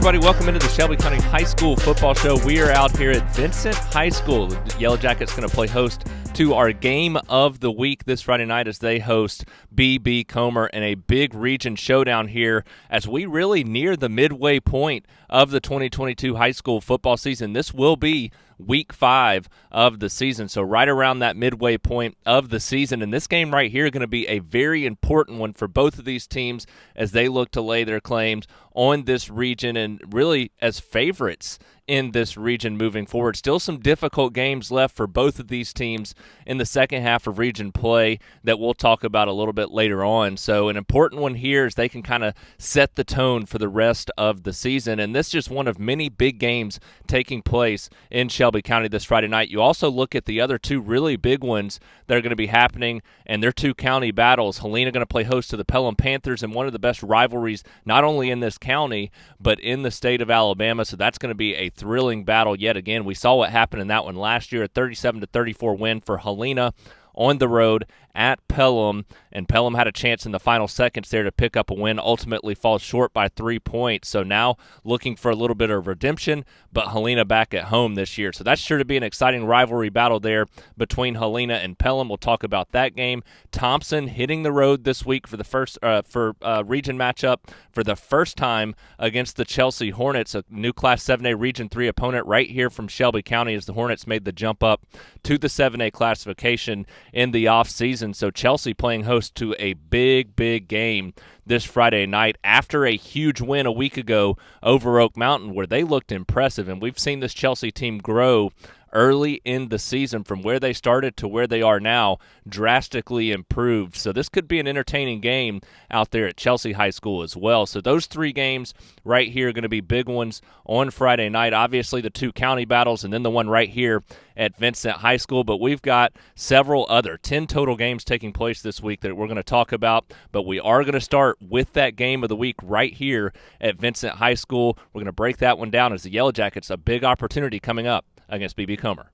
everybody. Welcome into the Shelby County High School Football Show. We are out here at Vincent High School. The Yellow Jackets going to play host to our game of the week this Friday night as they host B.B. Comer in a big region showdown here as we really near the midway point of the 2022 high school football season. This will be week 5 of the season, so right around that midway point of the season. And this game right here is going to be a very important one for both of these teams as they look to lay their claims on this region and really as favorites in this region moving forward. Still some difficult games left for both of these teams in the second half of region play that we'll talk about a little bit later on. So an important one here is they can kind of set the tone for the rest of the season. And this is just one of many big games taking place in Shelby County this Friday night. You also look at the other two really big ones that are going to be happening, and they're two county battles. Helena going to play host to the Pelham Panthers in one of the best rivalries, not only in this county, but in the state of Alabama. So that's going to be a thrilling battle yet again. We saw what happened in that one last year, a 37-34 win for Helena on the road at Pelham, and Pelham had a chance in the final seconds there to pick up a win, ultimately falls short by 3 points. So now looking for a little bit of redemption, but Helena back at home this year. So that's sure to be an exciting rivalry battle there between Helena and Pelham. We'll talk about that game. Thompson hitting the road this week for the first region matchup for the first time against the Chelsea Hornets, a new Class 7A Region 3 opponent right here from Shelby County as the Hornets made the jump up to the 7A classification in the offseason. So Chelsea playing host to a big game this Friday night after a huge win a week ago over Oak Mountain where they looked impressive. And we've seen this Chelsea team grow early in the season from where they started to where they are now, drastically improved. So this could be an entertaining game out there at Chelsea High School as well. So those 3 games right here are going to be big ones on Friday night. Obviously the 2 county battles and then the one right here at Vincent High School. But we've got several other 10 total games taking place this week that we're going to talk about. But we are going to start with that game of the week right here at Vincent High School. We're going to break that one down as the Yellow Jackets, a big opportunity coming up against B.B. Comer.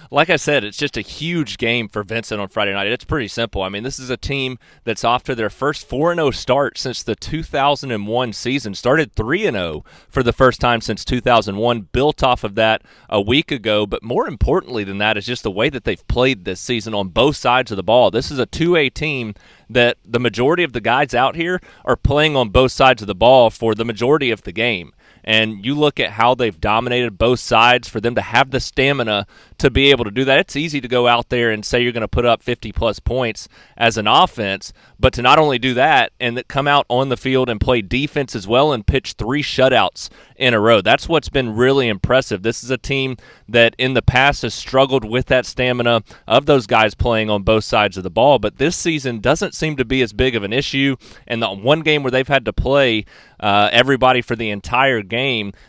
Like I said, it's just a huge game for Vincent on Friday night. It's pretty simple. I mean, this is a team that's off to their first 4-0 start since the 2001 season. Started 3-0 for the first time since 2001, built off of that a week ago. But more importantly than that is just the way that they've played this season on both sides of the ball. This is a 2A team that the majority of the guys out here are playing on both sides of the ball for the majority of the game. And you look at how they've dominated both sides, for them to have the stamina to be able to do that. It's easy to go out there and say you're going to put up 50-plus points as an offense, but to not only do that and come out on the field and play defense as well and pitch 3 shutouts in a row. That's what's been really impressive. This is a team that in the past has struggled with that stamina of those guys playing on both sides of the ball, but this season doesn't seem to be as big of an issue. And the one game where they've had to play everybody for the entire game,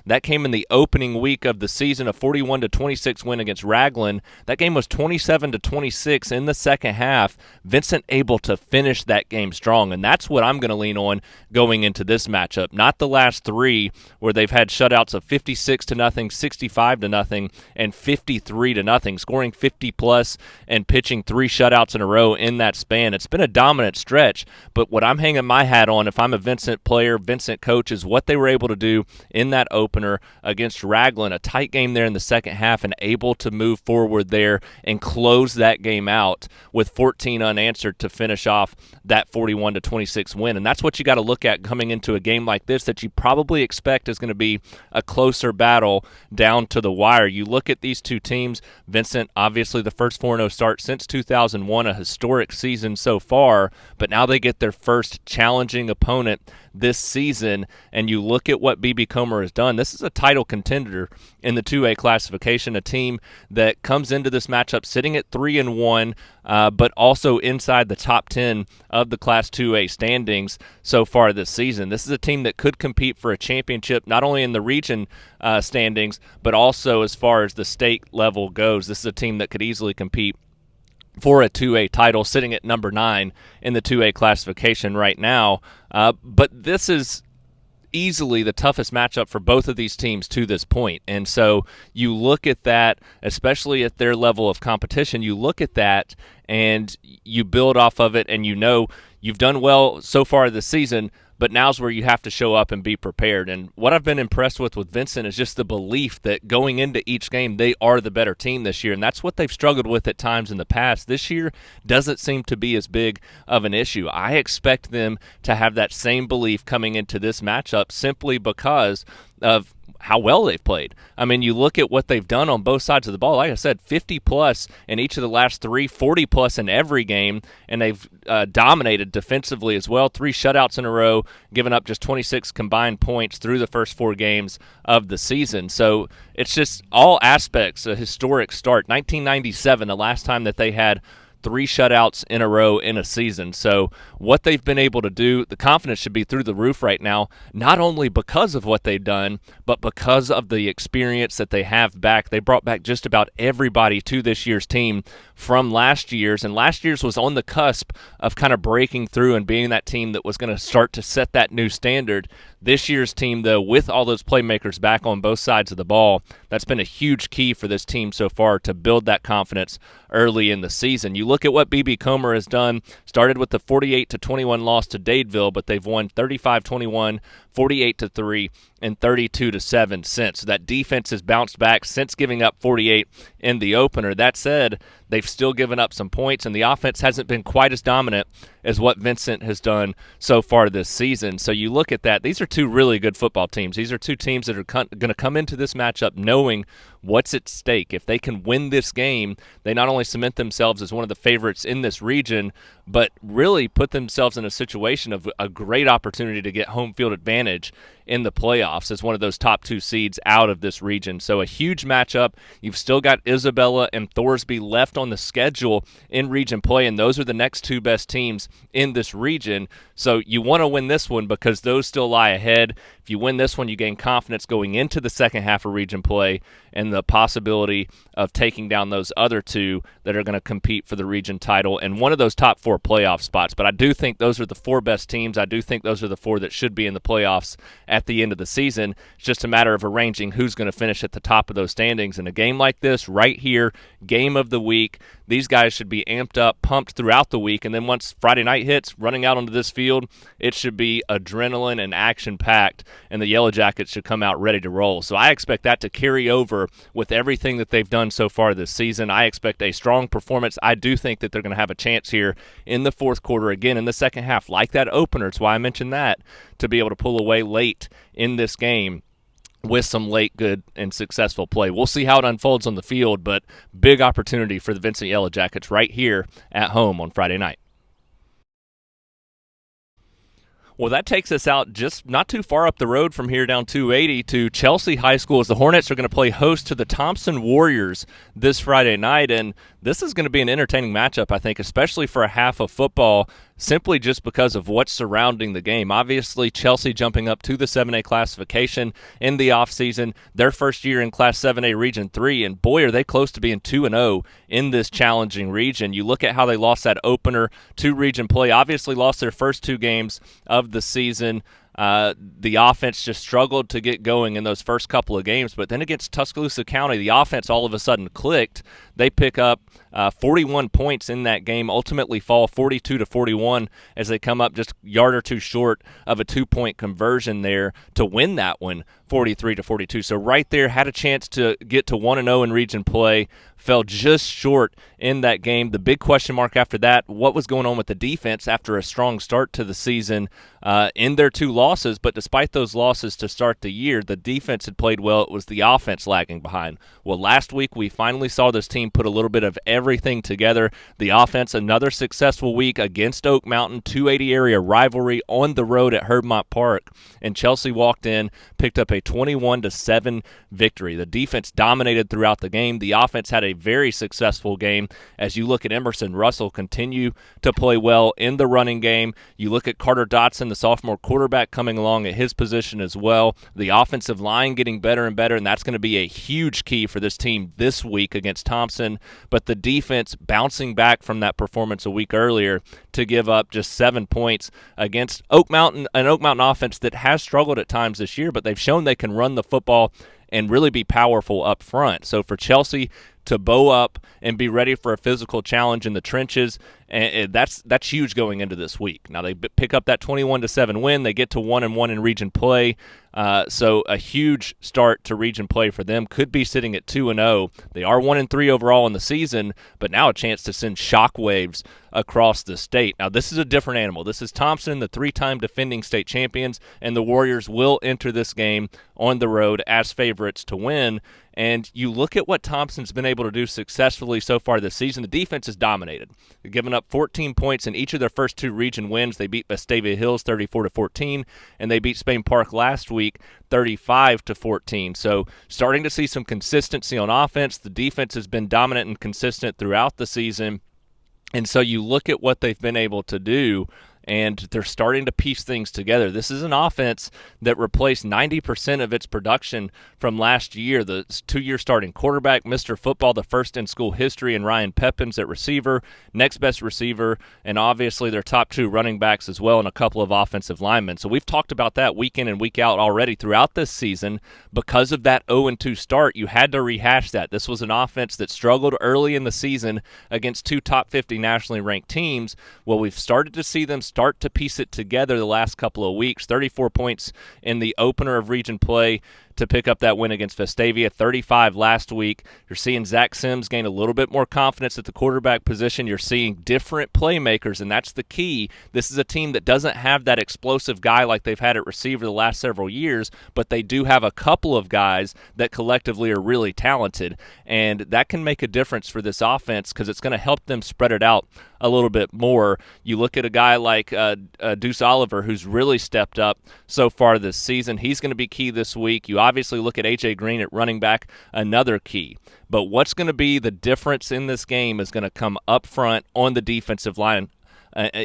that came in the opening week of the season, a 41-26 win against Raglan. That game was 27-26 in the second half. Vincent able to finish that game strong, and that's what I'm going to lean on going into this matchup. Not the last 3 where they've had shutouts of 56-0, 65-0, and 53-0, scoring 50-plus and pitching 3 shutouts in a row in that span. It's been a dominant stretch, but what I'm hanging my hat on if I'm a Vincent player, Vincent coach, is what they were able to do in that opener against Raglan. A tight game there in the second half and able to move forward there and close that game out with 14 unanswered to finish off that 41-26 win. And that's what you got to look at coming into a game like this that you probably expect is going to be a closer battle down to the wire. You look at these two teams, Vincent, obviously the first 4-0 start since 2001, a historic season so far, but now they get their first challenging opponent this season, and you look at what B.B. Comer has done. This is a title contender in the 2A classification, a team that comes into this matchup sitting at 3-1, but also inside the top 10 of the Class 2A standings so far this season. This is a team that could compete for a championship, not only in the region standings, but also as far as the state level goes. This is a team that could easily compete for a 2A title, sitting at number 9 in the 2A classification right now. But this is easily the toughest matchup for both of these teams to this point. And so you look at that, especially at their level of competition, you look at that and you build off of it, and you know you've done well so far this season, but now's where you have to show up and be prepared. And what I've been impressed with Vincent is just the belief that going into each game, they are the better team this year, and that's what they've struggled with at times in the past. This year doesn't seem to be as big of an issue. I expect them to have that same belief coming into this matchup simply because of how well they've played. I mean, you look at what they've done on both sides of the ball. Like I said, 50-plus in each of the last three, 40-plus in every game, and they've dominated defensively as well. 3 shutouts in a row, giving up just 26 combined points through the first 4 games of the season. So it's just all aspects a historic start. 1997, the last time that they had 3 shutouts in a row in a season. So what they've been able to do, the confidence should be through the roof right now, not only because of what they've done, but because of the experience that they have back. They brought back just about everybody to this year's team from last year's, and last year's was on the cusp of kind of breaking through and being that team that was going to start to set that new standard. This year's team, though, with all those playmakers back on both sides of the ball, that's been a huge key for this team so far to build that confidence early in the season. You look at what BB Comer has done, started with the 48-21 loss to Dadeville, but they've won 35-21, 48-3, and 32-7 since. So that defense has bounced back since giving up 48 in the opener. That said, they've still given up some points, and the offense hasn't been quite as dominant as what Vincent has done so far this season. So you look at that. These are 2 really good football teams. These are 2 teams that are going to come into this matchup knowing what's at stake. If they can win this game, they not only cement themselves as one of the favorites in this region, but really put themselves in a situation of a great opportunity to get home field advantage in the playoffs as one of those top 2 seeds out of this region. So a huge matchup. You've still got Isabella and Thorsby left on the schedule in region play, and those are the next 2 best teams in this region. So you want to win this one because those still lie ahead. If you win this one, you gain confidence going into the second half of region play and the possibility of taking down those other 2 that are going to compete for the region title and one of those top 4 playoff spots. But I do think those are the 4 best teams. I do think those are the 4 that should be in the playoffs at the end of the season. It's just a matter of arranging who's going to finish at the top of those standings. In a game like this, right here, game of the week, these guys should be amped up, pumped throughout the week, and then once Friday night hits, running out onto this field, it should be adrenaline and action-packed, and the Yellow Jackets should come out ready to roll. So I expect that to carry over with everything that they've done so far this season. I expect a strong performance. I do think that they're going to have a chance here in the fourth quarter, again, in the second half, like that opener. It's why I mentioned that, to be able to pull away late in this game with some late good and successful play. We'll see how it unfolds on the field, but big opportunity for the Vincent Yellow Jackets right here at home on Friday night. Well, that takes us out just not too far up the road from here down 280 to Chelsea High School as the Hornets are going to play host to the Thompson Warriors this Friday night. And this is going to be an entertaining matchup, I think, especially for a half of football, simply just because of what's surrounding the game. Obviously, Chelsea jumping up to the 7A classification in the offseason, their first year in Class 7A Region 3, and boy, are they close to being 2-0 in this challenging region. You look at how they lost that opener to region play, obviously lost their first 2 games of the season. The offense just struggled to get going in those first couple of games, but then against Tuscaloosa County, the offense all of a sudden clicked. They pick up 41 points in that game, ultimately fall 42-41 as they come up just a yard or 2 short of a 2-point conversion there to win that one 43-42. So right there, had a chance to get to 1-0 in region play, fell just short in that game. The big question mark after that, what was going on with the defense after a strong start to the season in their 2 losses? But despite those losses to start the year, the defense had played well. It was the offense lagging behind. Well, last week we finally saw this team put a little bit of everything together. The offense, another successful week against Oak Mountain, 280 area rivalry on the road at Herbmont Park. And Chelsea walked in, picked up a 21-7 victory. The defense dominated throughout the game. The offense had a very successful game. As you look at Emerson Russell continue to play well in the running game. You look at Carter Dotson, the sophomore quarterback, coming along at his position as well. The offensive line getting better and better, and that's going to be a huge key for this team this week against Thompson. But the defense bouncing back from that performance a week earlier to give up just 7 points against Oak Mountain, an Oak Mountain offense that has struggled at times this year, but they've shown they can run the football and really be powerful up front. So for Chelsea to bow up and be ready for a physical challenge in the trenches, and that's huge going into this week. Now they pick up that 21-7 win. They get to 1-1 in region play. So a huge start to region play for them. Could be sitting at 2-0. They are 1-3 overall in the season, but now a chance to send shockwaves across the state. Now this is a different animal. This is Thompson, the 3-time defending state champions, and the Warriors will enter this game on the road as favorites to win. And you look at what Thompson's been able to do successfully so far this season. The defense has dominated. They've given up 14 points in each of their first 2 region wins. They beat Vestavia Hills 34-14, and they beat Spain Park last week 35-14. So starting to see some consistency on offense. The defense has been dominant and consistent throughout the season. And so you look at what they've been able to do, and they're starting to piece things together. This is an offense that replaced 90% of its production from last year. The 2-year starting quarterback, Mr. Football, the first in school history, and Ryan Pepins at receiver, next best receiver, and obviously their top 2 running backs as well, and a couple of offensive linemen. So we've talked about that week in and week out already throughout this season. Because of that 0-2 start, you had to rehash that. This was an offense that struggled early in the season against 2 top 50 nationally ranked teams. Well, we've started to see them start to piece it together the last couple of weeks. 34 points in the opener of region play to pick up that win against Vestavia, 35 last week. You're seeing Zach Sims gain a little bit more confidence at the quarterback position. You're seeing different playmakers, and that's the key. This is a team that doesn't have that explosive guy like they've had at receiver the last several years, but they do have a couple of guys that collectively are really talented, and that can make a difference for this offense because it's going to help them spread it out a little bit more. You look at a guy like Deuce Oliver, who's really stepped up so far this season. He's going to be key this week. You obviously look at A.J. Green at running back, another key. But what's going to be the difference in this game is going to come up front on the defensive line.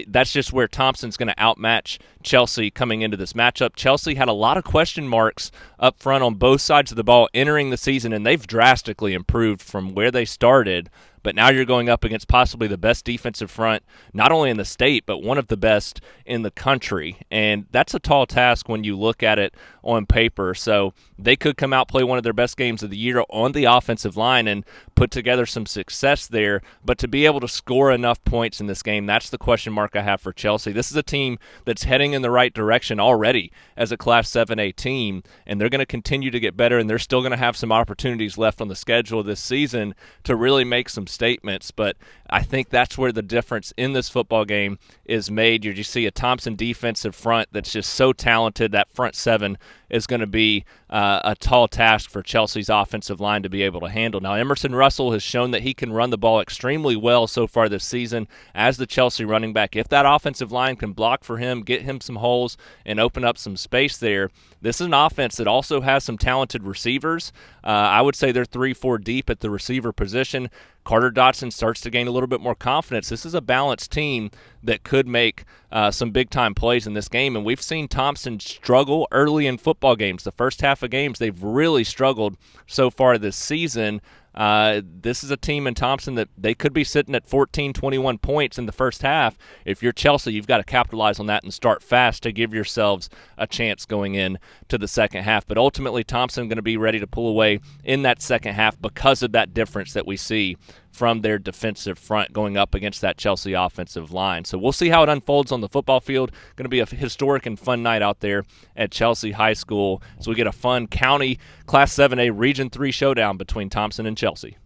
That's just where Thompson's going to outmatch Chelsea coming into this matchup. Chelsea had a lot of question marks up front on both sides of the ball entering the season, and they've drastically improved from where they started. But now you're going up against possibly the best defensive front, not only in the state, but one of the best in the country. And that's a tall task when you look at it on paper. So they could come out, play one of their best games of the year on the offensive line and put together some success there. But to be able to score enough points in this game, that's the question mark I have for Chelsea. This is a team that's heading in the right direction already as a Class 7A team, and they're going to continue to get better, and they're still going to have some opportunities left on the schedule this season to really make some statements. But I think that's where the difference in this football game is made. You just see a Thompson defensive front that's just so talented. That front seven is going to be a tall task for Chelsea's offensive line to be able to handle. Now, Emerson Russell has shown that he can run the ball extremely well so far this season as the Chelsea running back. If that offensive line can block for him, get him some holes, and open up some space there, this is an offense that also has some talented receivers. I would say they're 3-4 deep at the receiver position. Carter Dotson starts to gain a little bit more confidence. This is a balanced team that could make some big-time plays in this game, and we've seen Thompson struggle early in football games. The first half of games, they've really struggled so far this season. This is a team in Thompson that they could be sitting at 14, 21 points in the first half. If you're Chelsea, you've got to capitalize on that and start fast to give yourselves a chance going in to the second half. But ultimately, Thompson going to be ready to pull away in that second half because of that difference that we see from their defensive front going up against that Chelsea offensive line. So we'll see how it unfolds on the football field. Going to be a historic and fun night out there at Chelsea High School. So we get a fun county Class 7A Region 3 showdown between Thompson and Chelsea.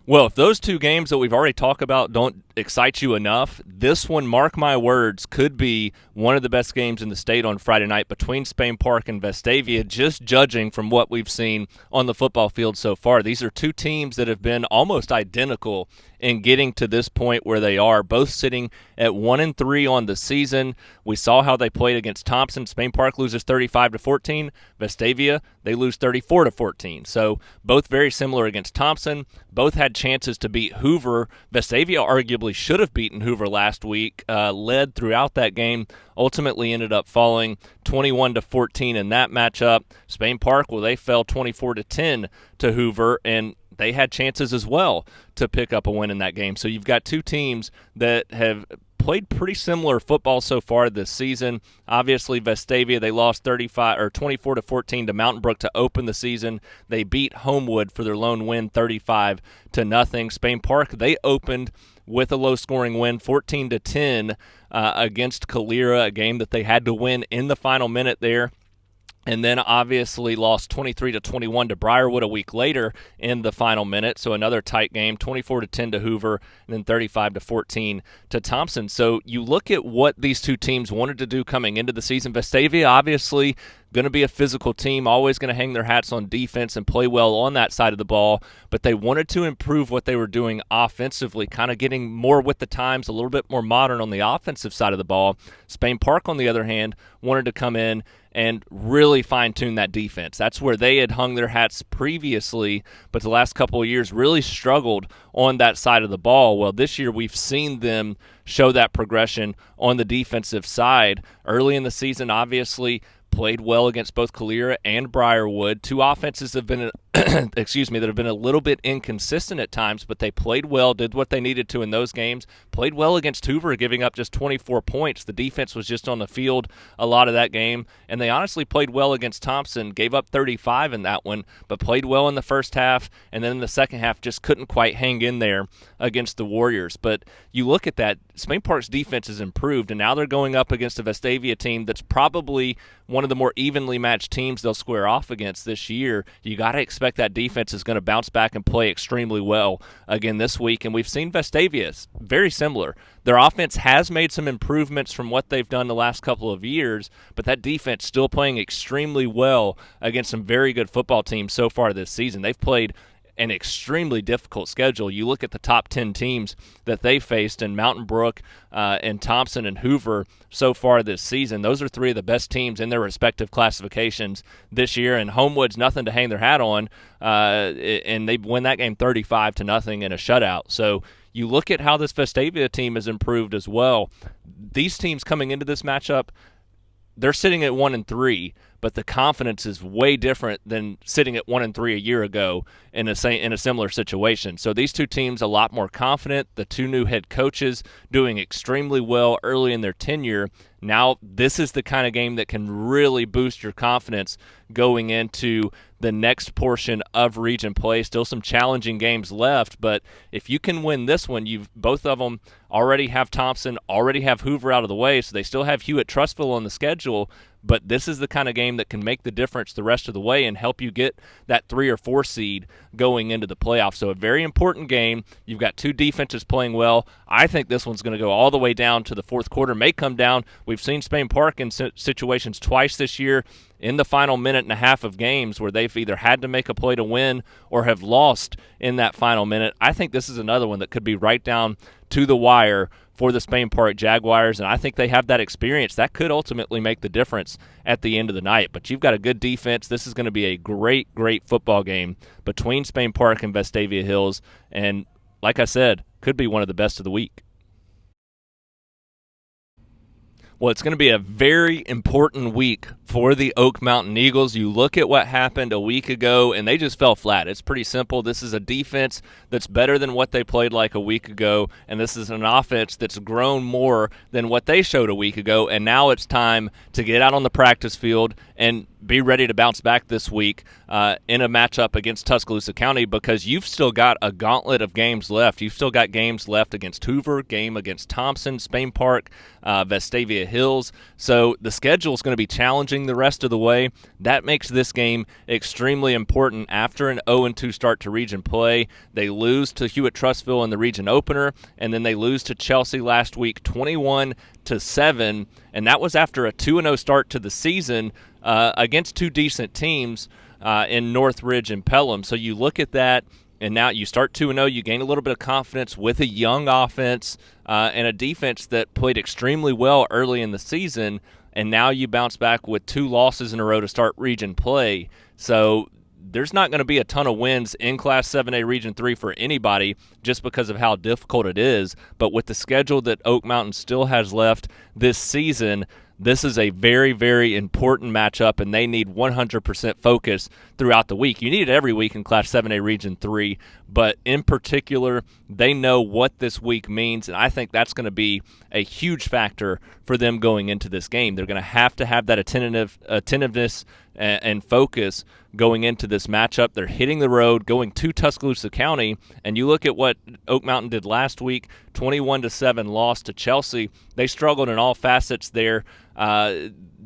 Well, if those two games that we've already talked about don't excite you enough, this one, mark my words, could be one of the best games in the state on Friday night between Spain Park and Vestavia, just judging from what we've seen on the football field so far. These are two teams that have been almost identical in getting to this point where they are, both sitting at 1-3 on the season. We saw how they played against Thompson. Spain Park loses 35-14. Vestavia, they lose 34-14. So both very similar against Thompson. Both had chances to beat Hoover. Vestavia arguably should have beaten Hoover last week, led throughout that game, ultimately ended up falling 21-14 in that matchup. Spain Park, well, they fell 24-10 to Hoover, and they had chances as well to pick up a win in that game. So you've got two teams that have played pretty similar football so far this season. Obviously, Vestavia, they lost 24-14 to Mountain Brook to open the season. They beat Homewood for their lone win 35-0. Spain Park, they opened with a low-scoring win, 14-10 against Calera, a game that they had to win in the final minute there. And then obviously lost 23-21 to Briarwood a week later in the final minute. So another tight game, 24-10 to Hoover, and then 35-14 to Thompson. So you look at what these two teams wanted to do coming into the season. Vestavia obviously going to be a physical team, always going to hang their hats on defense and play well on that side of the ball, but they wanted to improve what they were doing offensively, kind of getting more with the times, a little bit more modern on the offensive side of the ball. Spain Park, on the other hand, wanted to come in and really fine-tune that defense. That's where they had hung their hats previously, but the last couple of years really struggled on that side of the ball. Well, this year we've seen them show that progression on the defensive side. Early in the season, obviously, played well against both Calera and Briarwood. Two offenses have been, that have been a little bit inconsistent at times, but they played well, did what they needed to in those games. Played well against Hoover, giving up just 24 points. The defense was just on the field a lot of that game, and they honestly played well against Thompson. Gave up 35 in that one, but played well in the first half, and then in the second half just couldn't quite hang in there against the Warriors. But you look at that, Spain Park's defense has improved, and now they're going up against a Vestavia team that's probably one of the more evenly matched teams they'll square off against this year. You got to expect that defense is going to bounce back and play extremely well again this week. And we've seen Vestavia very similar. Their offense has made some improvements from what they've done the last couple of years, but that defense still playing extremely well against some very good football teams so far this season. They've played an extremely difficult schedule. You look at the top 10 teams that they faced in Mountain Brook and Thompson and Hoover so far this season. Those are three of the best teams in their respective classifications this year, and Homewood's nothing to hang their hat on, and they win that game 35-0 in a shutout. So you look at how this Vestavia team has improved as well. These teams coming into this matchup, they're sitting at 1-3, but the confidence is way different than sitting at 1-3 a year ago in a similar situation. So these two teams a lot more confident. The two new head coaches doing extremely well early in their tenure. Now this is the kind of game that can really boost your confidence going into the next portion of region play. Still some challenging games left, but if you can win this one, both of them already have Thompson, already have Hoover out of the way, so they still have Hewitt-Trussville on the schedule. But this is the kind of game that can make the difference the rest of the way and help you get that 3 or 4 seed going into the playoffs. So a very important game. You've got two defenses playing well. I think this one's going to go all the way down to the fourth quarter, may come down. We've seen Spain Park in situations twice this year in the final minute and a half of games where they've either had to make a play to win or have lost in that final minute. I think this is another one that could be right down to the wire for the Spain Park Jaguars, and I think they have that experience. That could ultimately make the difference at the end of the night. But you've got a good defense. This is going to be a great, great football game between Spain Park and Vestavia Hills, and like I said, could be one of the best of the week. Well, it's going to be a very important week for the Oak Mountain Eagles. You look at what happened a week ago, and they just fell flat. It's pretty simple. This is a defense that's better than what they played like a week ago, and this is an offense that's grown more than what they showed a week ago, and now it's time to get out on the practice field and be ready to bounce back this week in a matchup against Tuscaloosa County, because you've still got a gauntlet of games left. You've still got games left against Hoover, game against Thompson, Spain Park, Vestavia Hills. So the schedule is going to be challenging the rest of the way. That makes this game extremely important. After an 0-2 start to region play, they lose to Hewitt-Trussville in the region opener, and then they lose to Chelsea last week 21-7, and that was after a 2-0 start to the season against two decent teams in Northridge and Pelham. So you look at that, and now you start 2-0, you gain a little bit of confidence with a young offense and a defense that played extremely well early in the season, and now you bounce back with 2 losses in a row to start region play. So there's not going to be a ton of wins in Class 7A Region 3 for anybody just because of how difficult it is. But with the schedule that Oak Mountain still has left this season, this is a very, very important matchup, and they need 100% focus throughout the week. You need it every week in Class 7A Region 3, but in particular, they know what this week means, and I think that's going to be a huge factor for them going into this game. They're going to have that attentiveness and focus going into this matchup. They're hitting the road, going to Tuscaloosa County, and you look at what Oak Mountain did last week, 21-7 loss to Chelsea. They struggled in all facets there.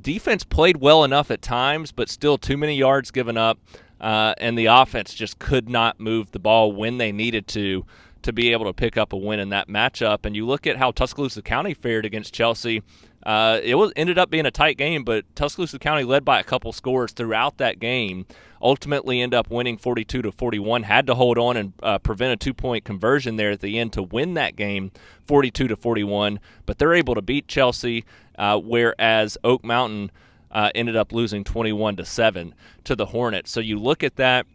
Defense played well enough at times, but still too many yards given up, and the offense just could not move the ball when they needed to be able to pick up a win in that matchup. And you look at how Tuscaloosa County fared against Chelsea. It ended up being a tight game, but Tuscaloosa County led by a couple scores throughout that game. Ultimately ended up winning 42-41. Had to hold on and prevent a 2-point conversion there at the end to win that game 42-41. But they're able to beat Chelsea, whereas Oak Mountain ended up losing 21-7 to the Hornets. So you look at that.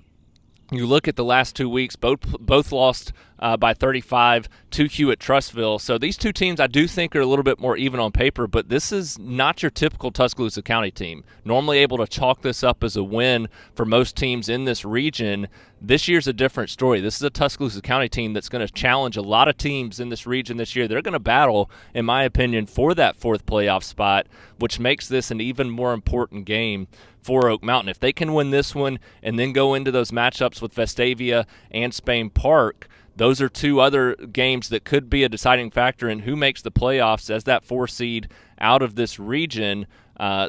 You look at the last 2 weeks, both lost by 35 to Hewitt-Trussville. So these two teams I do think are a little bit more even on paper, but this is not your typical Tuscaloosa County team. Normally able to chalk this up as a win for most teams in this region. This year's a different story. This is a Tuscaloosa County team that's going to challenge a lot of teams in this region this year. They're going to battle, in my opinion, for that fourth playoff spot, which makes this an even more important game for Oak Mountain. If they can win this one and then go into those matchups with Vestavia and Spain Park, those are two other games that could be a deciding factor in who makes the playoffs as that 4 seed out of this region.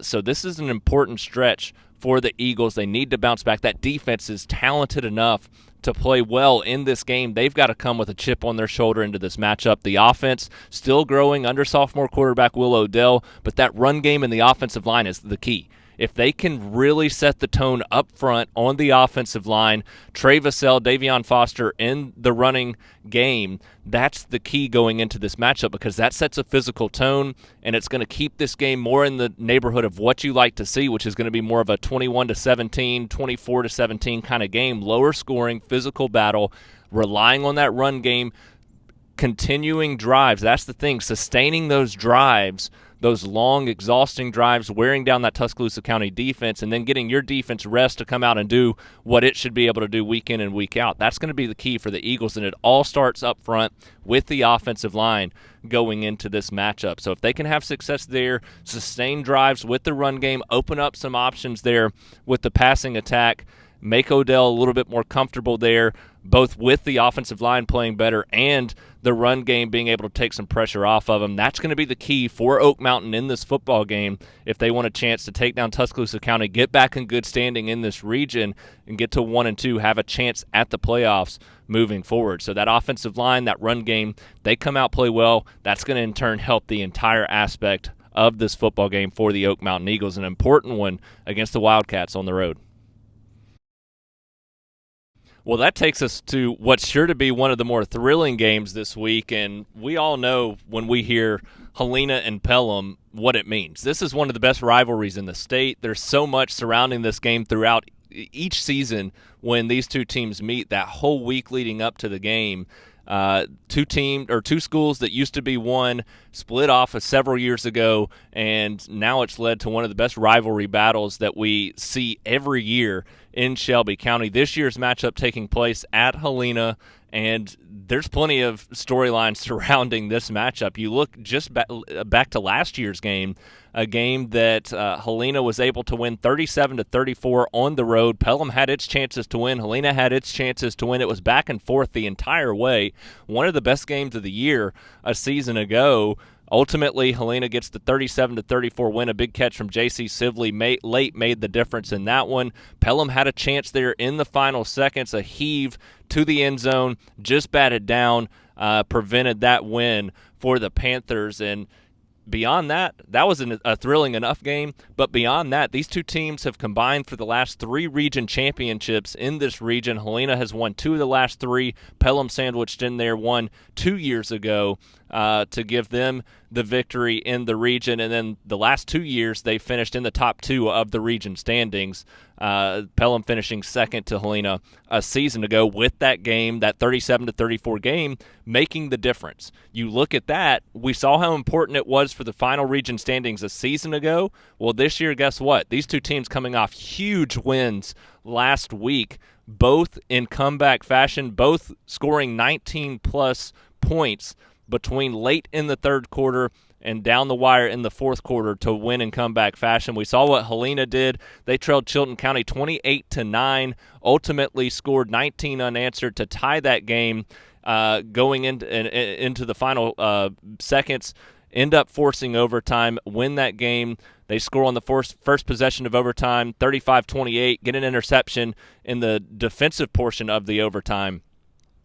So this is an important stretch for the Eagles. They need to bounce back. That defense is talented enough to play well in this game. They've got to come with a chip on their shoulder into this matchup. The offense still growing under sophomore quarterback Will Odell, but that run game and the offensive line is the key. If they can really set the tone up front on the offensive line, Trey Vassell, Davion Foster in the running game, that's the key going into this matchup because that sets a physical tone, and it's going to keep this game more in the neighborhood of what you like to see, which is going to be more of a 21-17, 24-17 kind of game, lower scoring, physical battle, relying on that run game, continuing drives. That's the thing, sustaining those drives, those long, exhausting drives, wearing down that Tuscaloosa County defense, and then getting your defense rest to come out and do what it should be able to do week in and week out. That's going to be the key for the Eagles, and it all starts up front with the offensive line going into this matchup. So if they can have success there, sustain drives with the run game, open up some options there with the passing attack, make Odell a little bit more comfortable there, both with the offensive line playing better and the run game being able to take some pressure off of them. That's going to be the key for Oak Mountain in this football game if they want a chance to take down Tuscaloosa County, get back in good standing in this region, and get to 1-2, have a chance at the playoffs moving forward. So that offensive line, that run game, they come out, play well. That's going to in turn help the entire aspect of this football game for the Oak Mountain Eagles, an important one against the Wildcats on the road. Well, that takes us to what's sure to be one of the more thrilling games this week, and we all know when we hear Helena and Pelham what it means. This is one of the best rivalries in the state. There's so much surrounding this game throughout each season when these two teams meet, that whole week leading up to the game. Two schools that used to be one split off several years ago, and now it's led to one of the best rivalry battles that we see every year in Shelby County. This year's matchup taking place at Helena, and there's plenty of storylines surrounding this matchup. You look just back to last year's game, a game that Helena was able to win 37-34 on the road. Pelham had its chances to win. Helena had its chances to win. It was back and forth the entire way. One of the best games of the year a season ago. Ultimately, Helena gets the 37-34 win. A big catch from J.C. Sibley late made the difference in that one. Pelham had a chance there in the final seconds. A heave to the end zone, just batted down, prevented that win for the Panthers. And beyond that, that was a thrilling enough game. But beyond that, these two teams have combined for the last 3 region championships in this region. Helena has won 2 of the last 3. Pelham sandwiched in there, won 2 years ago. to give them the victory in the region. And then the last 2 years, they finished in the top 2 of the region standings. Pelham finishing second to Helena a season ago with that game, that 37-34 game, making the difference. You look at that, we saw how important it was for the final region standings a season ago. Well, this year, guess what? These two teams coming off huge wins last week, both in comeback fashion, both scoring 19-plus points between late in the third quarter and down the wire in the fourth quarter to win in comeback fashion. We saw what Helena did. They trailed Chilton County 28-9, ultimately scored 19 unanswered to tie that game going into the final seconds, end up forcing overtime, win that game. They score on the first possession of overtime, 35-28, get an interception in the defensive portion of the overtime,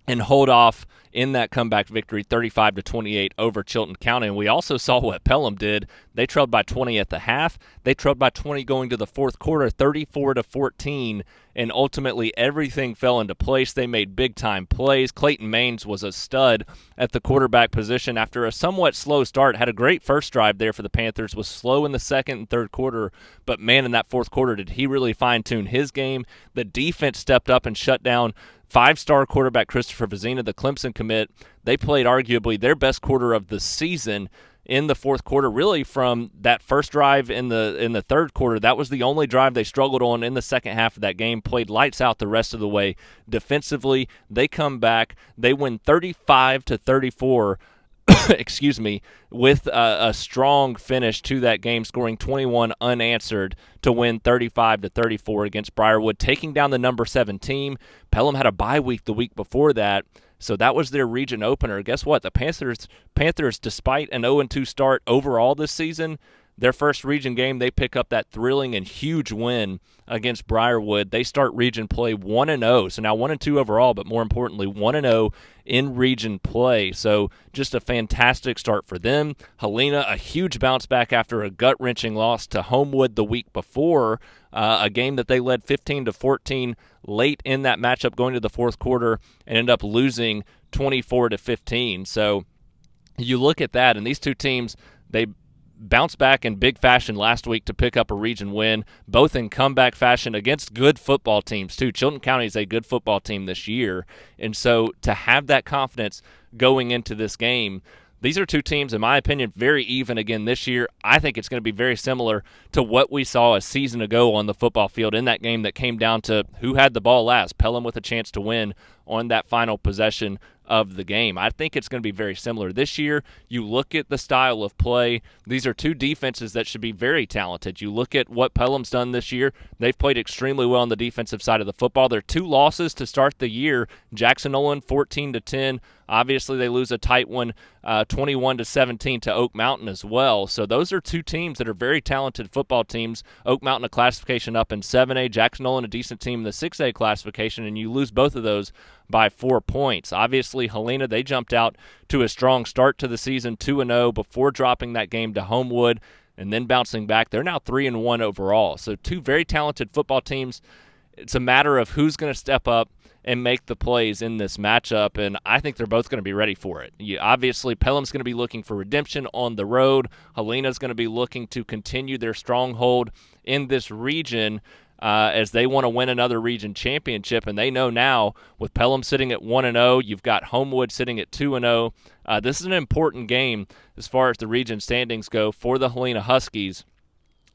and hold off in that comeback victory 35-28 over Chilton County. And we also saw what Pelham did. They trailed by 20 at the half. They trailed by 20 going to the fourth quarter, 34-14, and ultimately everything fell into place. They made big-time plays. Clayton Maines was a stud at the quarterback position after a somewhat slow start. Had a great first drive there for the Panthers, was slow in the second and third quarter, but man, in that fourth quarter, did he really fine-tune his game. The defense stepped up and shut down five-star quarterback Christopher Vizina, the Clemson commit. They played arguably their best quarter of the season in the fourth quarter, really from that first drive in the third quarter. That was the only drive they struggled on in the second half of that game, played lights out the rest of the way. Defensively, they come back. They win 35-34 excuse me, with a strong finish to that game, scoring 21 unanswered to win 35-34 against Briarwood, taking down the number 7 team. Pelham had a bye week the week before that, so that was their region opener. Guess what? The Panthers, despite an 0-2 start overall this season, their first region game, they pick up that thrilling and huge win against Briarwood. They start region play 1-0. So now 1-2 overall, but more importantly, 1-0 in region play. So just a fantastic start for them. Helena, a huge bounce back after a gut-wrenching loss to Homewood the week before, a game that they led 15-14 late in that matchup going to the fourth quarter and end up losing 24-15. So you look at that, and these two teams, they bounced back in big fashion last week to pick up a region win, both in comeback fashion against good football teams, too. Chilton County is a good football team this year, and so to have that confidence going into this game, these are two teams, in my opinion, very even again this year. I think it's going to be very similar to what we saw a season ago on the football field in that game that came down to who had the ball last. Pelham with a chance to win on that final possession of the game. I think it's going to be very similar this year. You look at the style of play. These are two defenses that should be very talented. You look at what Pelham's done this year. They've played extremely well on the defensive side of the football. Their two losses to start the year, Jackson Nolan 14-10. Obviously, they lose a tight one, 21-17 to Oak Mountain as well. So those are two teams that are very talented football teams. Oak Mountain a classification up in 7A, Jackson Nolan a decent team in the 6A classification, and you lose both of those by 4 points. Obviously, Helena, they jumped out to a strong start to the season, 2-0 before dropping that game to Homewood and then bouncing back. They're now 3-1 overall. So two very talented football teams. It's a matter of who's going to step up and make the plays in this matchup, and I think they're both going to be ready for it. Obviously, Pelham's going to be looking for redemption on the road. Helena's going to be looking to continue their stronghold in this region as they want to win another region championship, and they know now with Pelham sitting at 1-0, you've got Homewood sitting at 2-0. This is an important game as far as the region standings go for the Helena Huskies,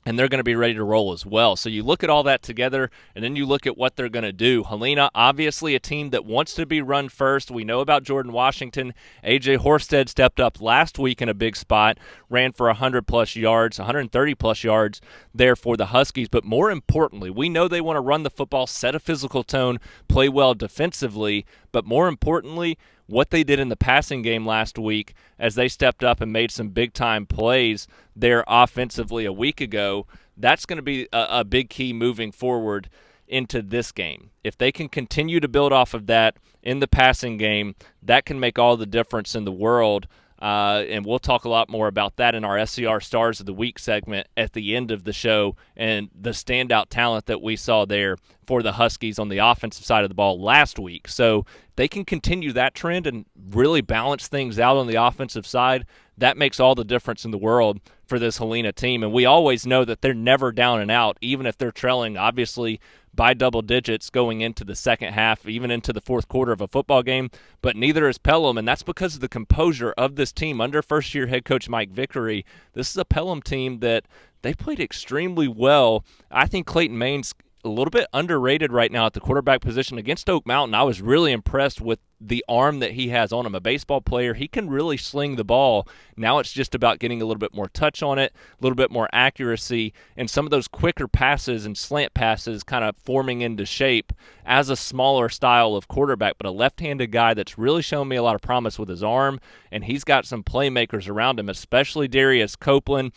and they're going to be ready to roll as well. So you look at all that together, and then you look at what they're going to do. Helena, obviously a team that wants to be run first. We know about Jordan Washington. A.J. Horsted stepped up last week in a big spot, ran for 100-plus yards, 130-plus yards there for the Huskies. But more importantly, we know they want to run the football, set a physical tone, play well defensively. But more importantly, what they did in the passing game last week as they stepped up and made some big-time plays there offensively a week ago, that's going to be a big key moving forward into this game. If they can continue to build off of that in the passing game, that can make all the difference in the world And we'll talk a lot more about that in our SCR Stars of the Week segment at the end of the show, and the standout talent that we saw there for the Huskies on the offensive side of the ball last week. So they can continue that trend and really balance things out on the offensive side. That makes all the difference in the world for this Helena team. And we always know that they're never down and out, even if they're trailing, obviously, by double digits going into the second half, even into the fourth quarter of a football game, but neither is Pelham, and that's because of the composure of this team under first-year head coach Mike Vickery. This is a Pelham team that they played extremely well. I think Clayton Main's a little bit underrated right now at the quarterback position. Against Oak Mountain, I was really impressed with the arm that he has on him. A baseball player, he can really sling the ball. Now it's just about getting a little bit more touch on it, a little bit more accuracy, and some of those quicker passes and slant passes kind of forming into shape as a smaller style of quarterback, but a left-handed guy that's really shown me a lot of promise with his arm, and he's got some playmakers around him, especially Darius Copeland.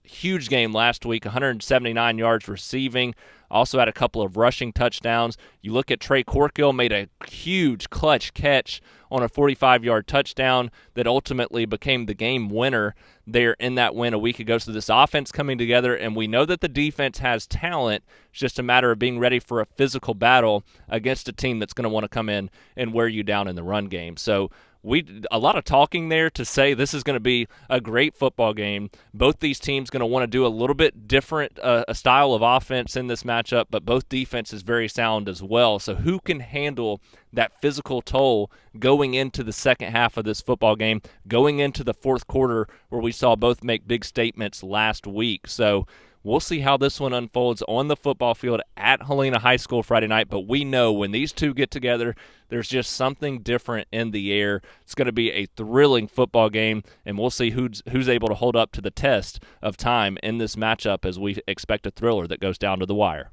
Huge game last week, 179 yards receiving. Also had a couple of rushing touchdowns. You look at Trey Corkill, made a huge clutch catch on a 45-yard touchdown that ultimately became the game winner there in that win a week ago. So this offense coming together, and we know that the defense has talent. It's just a matter of being ready for a physical battle against a team that's going to want to come in and wear you down in the run game. So a lot of talking there to say this is going to be a great football game. Both these teams going to want to do a little bit different a style of offense in this matchup, but both defenses very sound as well. So who can handle that physical toll going into the second half of this football game, going into the fourth quarter where we saw both make big statements last week. So we'll see how this one unfolds on the football field at Helena High School Friday night, but we know when these two get together, there's just something different in the air. It's going to be a thrilling football game, and we'll see who's able to hold up to the test of time in this matchup as we expect a thriller that goes down to the wire.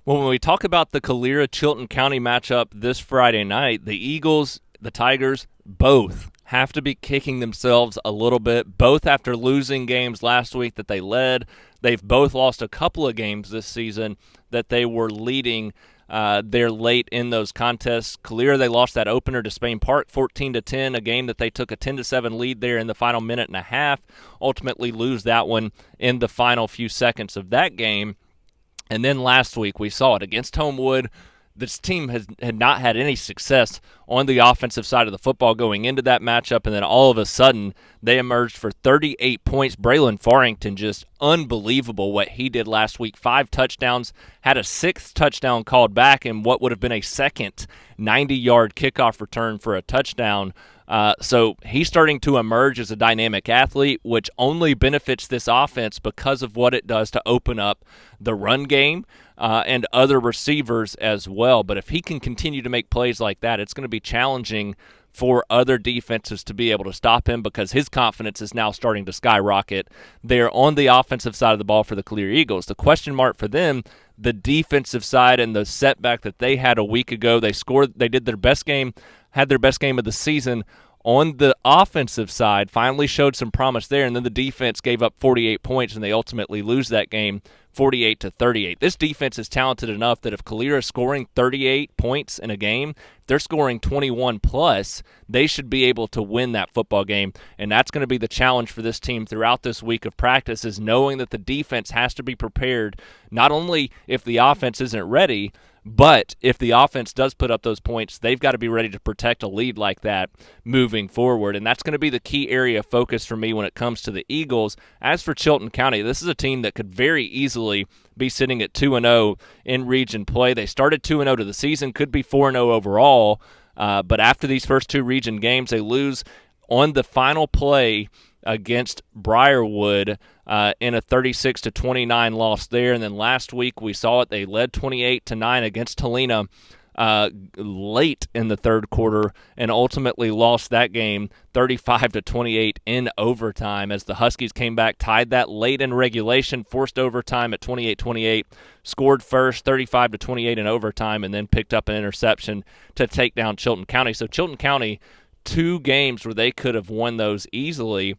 Well, when we talk about the Calera-Chilton County matchup this Friday night, the Eagles, the Tigers, both have to be kicking themselves a little bit, both after losing games last week that they led. They've both lost a couple of games this season that they were leading there late in those contests. Calera, they lost that opener to Spain Park 14-10, a game that they took a 10-7 lead there in the final minute and a half, ultimately lose that one in the final few seconds of that game. And then last week we saw it against Homewood. This team had not had any success on the offensive side of the football going into that matchup, and then all of a sudden they emerged for 38 points. Braylon Farrington, just unbelievable what he did last week. 5 touchdowns, had a 6th touchdown called back in what would have been a second 90-yard kickoff return for a touchdown. So he's starting to emerge as a dynamic athlete, which only benefits this offense because of what it does to open up the run game and other receivers as well. But if he can continue to make plays like that, it's going to be challenging for other defenses to be able to stop him because his confidence is now starting to skyrocket there on the offensive side of the ball for the Calera Eagles. The question mark for them, the defensive side and the setback that they had a week ago, they did their best game, had their best game of the season on the offensive side, finally showed some promise there, and then the defense gave up 48 points, and they ultimately lose that game 48-38. This defense is talented enough that if Calera is scoring 38 points in a game, if they're scoring 21 plus, they should be able to win that football game, and that's going to be the challenge for this team throughout this week of practice, is knowing that the defense has to be prepared, not only if the offense isn't ready, but if the offense does put up those points, they've got to be ready to protect a lead like that moving forward. And that's going to be the key area of focus for me when it comes to the Eagles. As for Chilton County, this is a team that could very easily be sitting at 2-0 in region play. They started 2-0 to the season, could be 4-0 overall. But after these first 2 region games, they lose on the final play against Briarwood in a 36-29 loss there. And then last week we saw it. They led 28-9 against Helena late in the third quarter and ultimately lost that game 35-28 in overtime as the Huskies came back, tied that late in regulation, forced overtime at 28-28, scored first 35-28 in overtime, and then picked up an interception to take down Chilton County. So Chilton County, 2 games where they could have won those easily.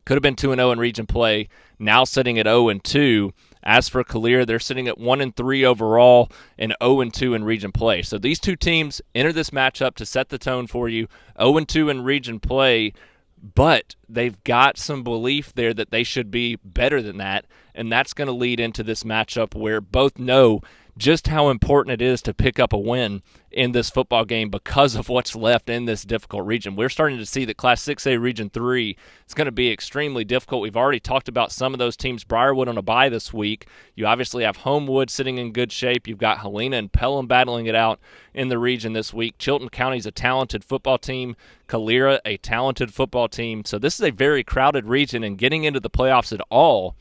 Could have been 2-0 in region play, now sitting at 0-2 As for Calera, they're sitting at 1-3 overall and 0-2 in region play. So these two teams enter this matchup to set the tone for you. 0-2 in region play, but they've got some belief there that they should be better than that, and that's going to lead into this matchup where both know just how important it is to pick up a win in this football game because of what's left in this difficult region. We're starting to see that Class 6A Region 3 is going to be extremely difficult. We've already talked about some of those teams. Briarwood on a bye this week. You obviously have Homewood sitting in good shape. You've got Helena and Pelham battling it out in the region this week. Chilton County's a talented football team. Calera, a talented football team. So this is a very crowded region, and getting into the playoffs at all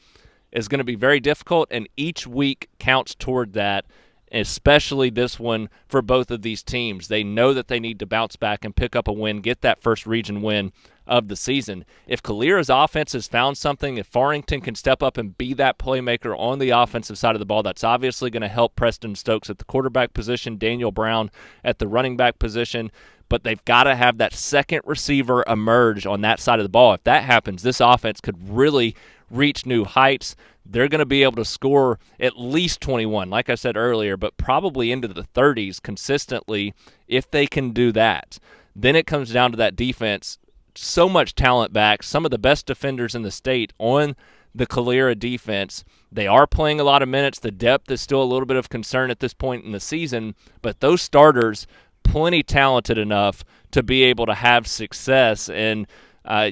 is going to be very difficult, and each week counts toward that, especially this one for both of these teams. They know that they need to bounce back and pick up a win, get that first region win of the season. If Calera's offense has found something, if Farrington can step up and be that playmaker on the offensive side of the ball, that's obviously going to help Preston Stokes at the quarterback position, Daniel Brown at the running back position, but they've got to have that second receiver emerge on that side of the ball. If that happens, this offense could really reach new heights. They're going to be able to score at least 21, like I said earlier, but probably into the 30s consistently if they can do that. Then it comes down to that defense. So much talent back, some of the best defenders in the state on the Calera defense. They are playing a lot of minutes. The depth is still a little bit of concern at this point in the season, but those starters plenty talented enough to be able to have success. And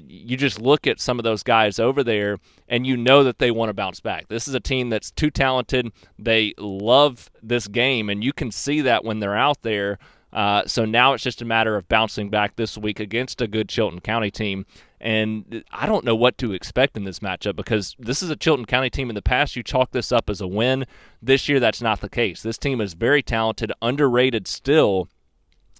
you just look at some of those guys over there, and you know that they want to bounce back. This is a team that's too talented. They love this game, and you can see that when they're out there. So now it's just a matter of bouncing back this week against a good Chilton County team. And I don't know what to expect in this matchup because this is a Chilton County team. In the past, you chalk this up as a win. This year, that's not the case. This team is very talented, underrated still,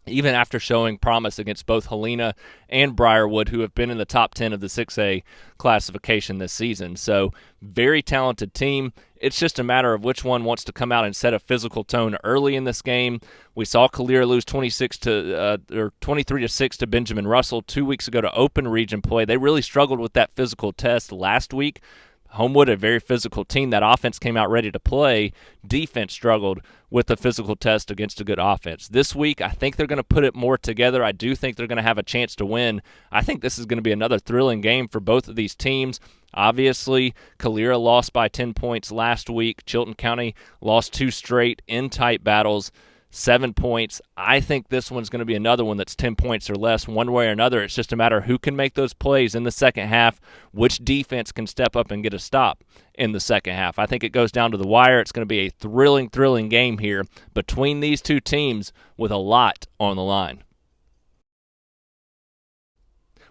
even after showing promise against both Helena and Briarwood, who have been in the top 10 of the 6A classification this season. So very talented team. It's just a matter of which one wants to come out and set a physical tone early in this game. We saw Calera lose 23-6 to Benjamin Russell 2 weeks ago to open region play. They really struggled with that physical test last week. Homewood, a very physical team. That offense came out ready to play. Defense struggled with the physical test against a good offense. This week, I think they're going to put it more together. I do think they're going to have a chance to win. I think this is going to be another thrilling game for both of these teams. Obviously, Calera lost by 10 points last week. Chilton County lost 2 straight in tight battles. 7 points. I think this one's going to be another one that's 10 points or less one way or another. It's just a matter of who can make those plays in the second half, which defense can step up and get a stop in the second half. I think it goes down to the wire. It's going to be a thrilling game here between these two teams with a lot on the line.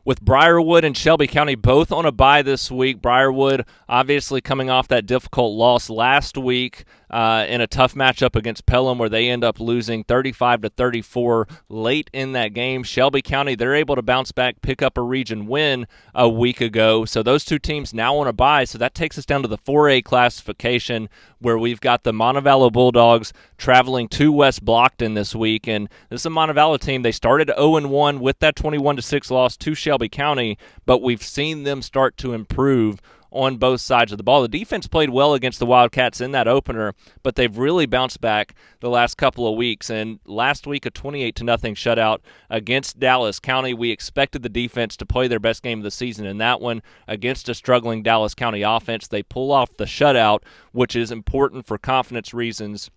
With Briarwood and Shelby County both on a bye this week, Briarwood obviously coming off that difficult loss last week in a tough matchup against Pelham where they end up losing 35-34 late in that game. Shelby County, they're able to bounce back, pick up a region win a week ago. So those two teams now on a bye. So that takes us down to the 4A classification where we've got the Montevallo Bulldogs traveling to West Blocton this week. And this is a Montevallo team. They started 0-1 with that 21-6 loss to Shelby County, but we've seen them start to improve on both sides of the ball. The defense played well against the Wildcats in that opener, but they've really bounced back the last couple of weeks. And last week, a 28-0 shutout against Dallas County. We expected the defense to play their best game of the season in that one against a struggling Dallas County offense. They pull off the shutout, which is important for confidence reasons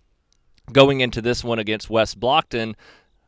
going into this one against West Blocton.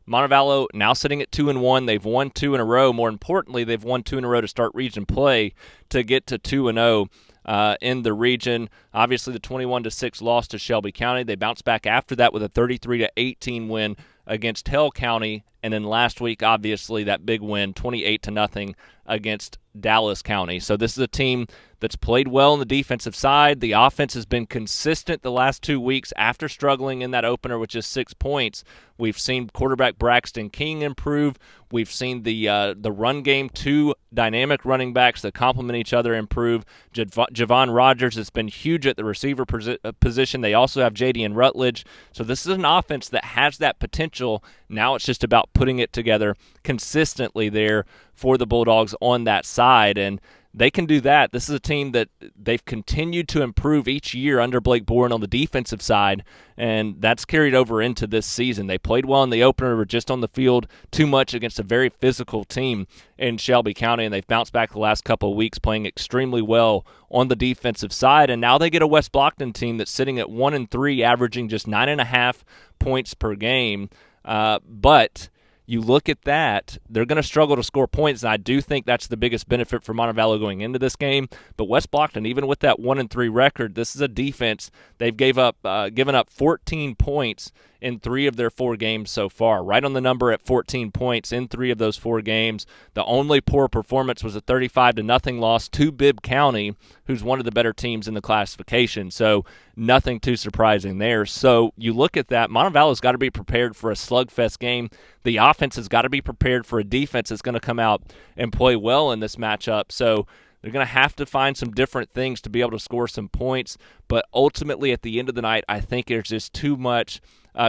Montevallo now sitting at 2-1. They've won 2 in a row. More importantly, they've won 2 in a row to start region play to get to 2-0 in the region. Obviously, the 21-6 loss to Shelby County. They bounced back after that with a 33-18 win against Hale County. And then last week, obviously, that big win, 28-0 against Dallas County. So this is a team that's played well on the defensive side. The offense has been consistent the last 2 weeks after struggling in that opener with just 6 points. We've seen quarterback Braxton King improve. We've seen the run game, 2 dynamic running backs that complement each other improve. Javon Rogers has been huge at the receiver position. They also have J.D. Rutledge. So this is an offense that has that potential. Now it's just about putting it together consistently there for the Bulldogs on that side. And they can do that. This is a team that they've continued to improve each year under Blake Bourne on the defensive side, and that's carried over into this season. They played well in the opener, were just on the field too much against a very physical team in Shelby County, and they've bounced back the last couple of weeks, playing extremely well on the defensive side. And now they get a West Blocton team that's sitting at 1-3, averaging just 9.5 points per game. But you look at that, they're going to struggle to score points, and I do think that's the biggest benefit for Montevallo going into this game. But West Blocton, even with that 1-3 record, this is a defense. They've given up 14 points in 3 of their 4 games so far, right on the number at 14 points in 3 of those 4 games. The only poor performance was a 35-0 loss to Bibb County, who's one of the better teams in the classification. So nothing too surprising there. So you look at that, Montevallo's got to be prepared for a slugfest game. The offense has got to be prepared for a defense that's going to come out and play well in this matchup. So they're going to have to find some different things to be able to score some points. But ultimately, at the end of the night, I think there's just too much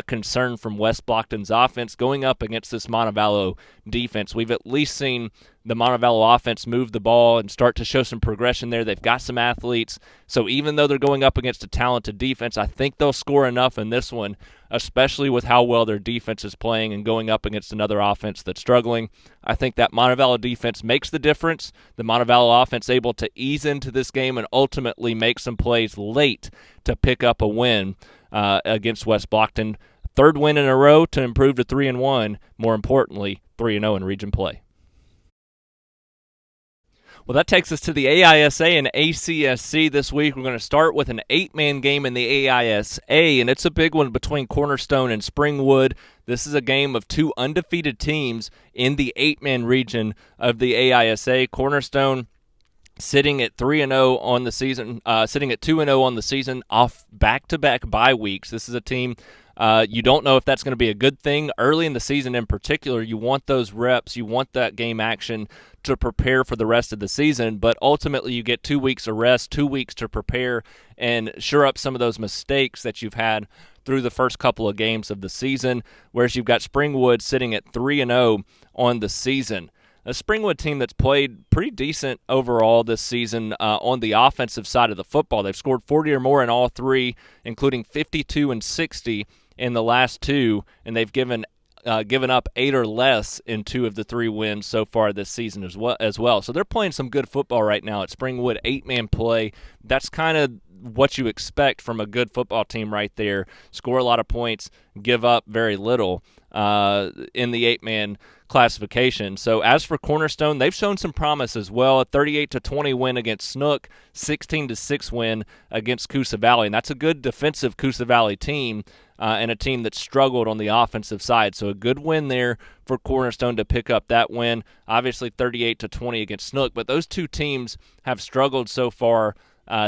concern from West Blocton's offense going up against this Montevallo defense. We've at least seen the Montevallo offense move the ball and start to show some progression there. They've got some athletes. So even though they're going up against a talented defense, I think they'll score enough in this one, especially with how well their defense is playing and going up against another offense that's struggling. I think that Montevallo defense makes the difference. The Montevallo offense able to ease into this game and ultimately make some plays late to pick up a win against West Blocton. 3rd win in a row to improve to 3-1. More importantly, 3-0 in region play. Well, that takes us to the AISA and ACSC this week. We're going to start with an 8-man game in the AISA, and it's a big one between Cornerstone and Springwood. This is a game of 2 undefeated teams in the 8-man region of the AISA. Cornerstone sitting at 3-0 on the season, sitting at 2-0 on the season, off back-to-back bye weeks. This is a team you don't know if that's going to be a good thing. Early in the season in particular, you want those reps, you want that game action to prepare for the rest of the season, but ultimately you get 2 weeks of rest, 2 weeks to prepare and shore up some of those mistakes that you've had through the first couple of games of the season, whereas you've got Springwood sitting at 3-0 on the season. A Springwood team that's played pretty decent overall this season on the offensive side of the football. They've scored 40 or more in all 3, including 52 and 60 in the last 2, and they've given up 8 or less in 2 of the 3 wins so far this season as well. So they're playing some good football right now at Springwood. 8-man play. That's kind of what you expect from a good football team right there. Score a lot of points, give up very little in the 8-man classification. So as for Cornerstone, they've shown some promise as well. A 38-20 win against Snook, 16-6 win against Coosa Valley, and that's a good defensive Coosa Valley team and a team that struggled on the offensive side. So a good win there for Cornerstone to pick up that win. Obviously 38-20 against Snook, but those 2 teams have struggled so far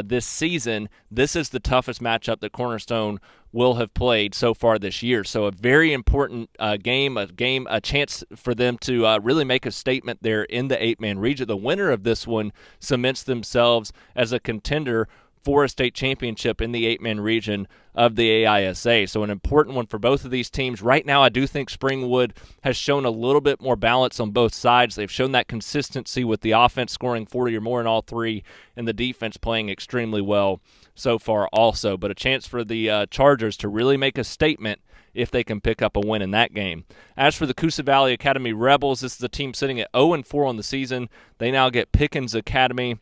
this season. This is the toughest matchup that Cornerstone will have played so far this year. So a very important game, a chance for them to really make a statement there in the 8-man region. The winner of this one cements themselves as a contender for a state championship in the 8-man region of the AISA. So an important one for both of these teams. Right now, I do think Springwood has shown a little bit more balance on both sides. They've shown that consistency with the offense scoring 40 or more in all 3 and the defense playing extremely well so far also. But a chance for the Chargers to really make a statement if they can pick up a win in that game. As for the Coosa Valley Academy Rebels, this is a team sitting at 0-4 on the season. They now get Pickens Academy.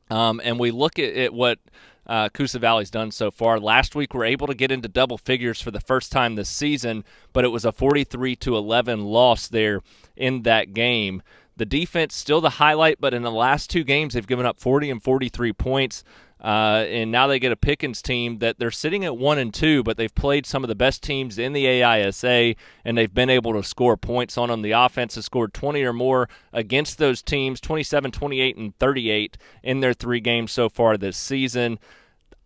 And we look at what Coosa Valley's done so far. Last week, we're able to get into double figures for the first time this season, but it was a 43-11 loss there in that game. The defense still the highlight, but in the last 2 games, they've given up 40 and 43 points. And now they get a Pickens team that they're sitting at 1-2, but they've played some of the best teams in the AISA, and they've been able to score points on them. The offense has scored 20 or more against those teams, 27, 28, and 38 in their 3 games so far this season.